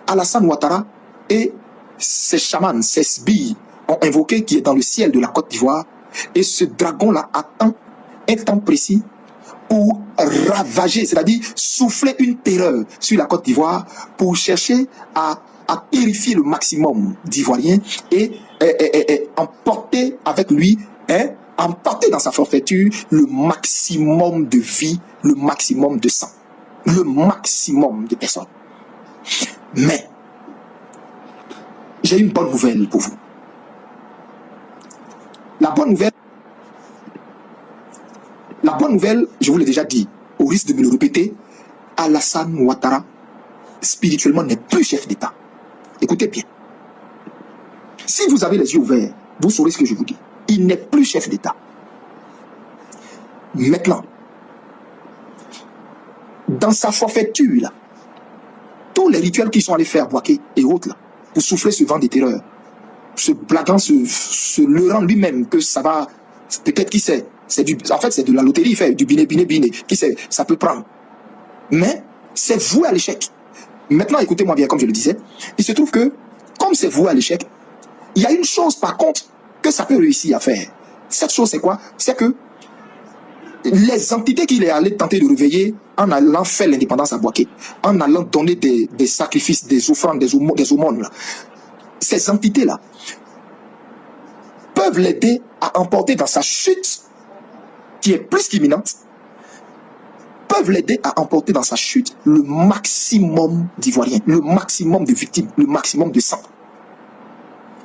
Alassane Ouattara et ses chamans, ses sbires ont invoqué qui est dans le ciel de la Côte d'Ivoire. Et ce dragon-là attend un temps précis pour ravager, c'est-à-dire souffler une terreur sur la Côte d'Ivoire pour chercher à terrifier le maximum d'Ivoiriens et emporter avec lui, emporter dans sa forfaiture le maximum de vie, le maximum de sang, le maximum de personnes. Mais j'ai une bonne nouvelle pour vous. La bonne nouvelle, je vous l'ai déjà dit, au risque de me le répéter, Alassane Ouattara, spirituellement, n'est plus chef d'État. Écoutez bien. Si vous avez les yeux ouverts, vous saurez ce que je vous dis. Il n'est plus chef d'État. Maintenant, dans sa forfaiture, là, tous les rituels qu'ils sont allés faire Bouaké et autres, là, pour souffler ce vent de terreur, se blaguant, se leurrant lui-même que ça va, peut-être qui sait, en fait c'est de la loterie, il fait du biné, qui sait, ça peut prendre. Mais c'est voué à l'échec. Maintenant, écoutez-moi bien, comme je le disais, il se trouve que, comme c'est voué à l'échec, il y a une chose par contre que ça peut réussir à faire. Cette chose c'est quoi? C'est que les entités qu'il est allé tenter de réveiller en allant faire l'indépendance à Bouaké, en allant donner des sacrifices, des offrandes, des aumônes, ces entités-là peuvent l'aider à emporter dans sa chute, qui est plus qu'imminente, peuvent l'aider à emporter dans sa chute le maximum d'Ivoiriens, le maximum de victimes, le maximum de sang.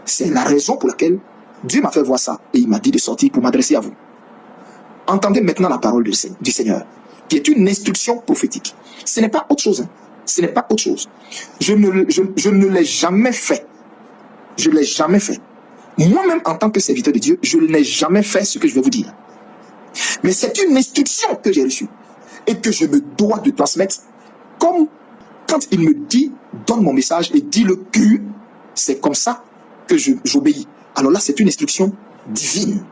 C'est la raison pour laquelle Dieu m'a fait voir ça et il m'a dit de sortir pour m'adresser à vous. Entendez maintenant la parole du Seigneur, qui est une instruction prophétique. Ce n'est pas autre chose. Hein. Ce n'est pas autre chose. Je ne l'ai jamais fait. Je ne l'ai jamais fait. Moi-même, en tant que serviteur de Dieu, je n'ai jamais fait ce que je vais vous dire. Mais c'est une instruction que j'ai reçue et que je me dois de transmettre, comme quand il me dit, donne mon message et dis-le cru, c'est comme ça que j'obéis. Alors là, c'est une instruction divine.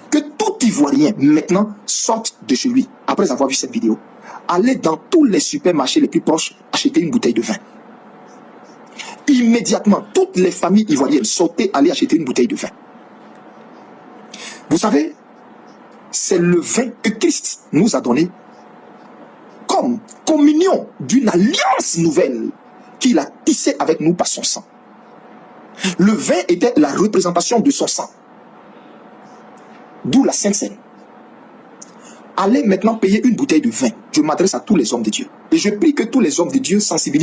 Que tout Ivoirien, maintenant, sorte de chez lui, après avoir vu cette vidéo, allez dans tous les supermarchés les plus proches, acheter une bouteille de vin. Immédiatement, toutes les familles ivoiriennes, sortez, allez acheter une bouteille de vin. Vous savez, c'est le vin que Christ nous a donné comme communion d'une alliance nouvelle qu'il a tissée avec nous par son sang. Le vin était la représentation de son sang. D'où la Sainte Seine. Allez maintenant payer une bouteille de vin. Je m'adresse à tous les hommes de Dieu. Et je prie que tous les hommes de Dieu sensibilisent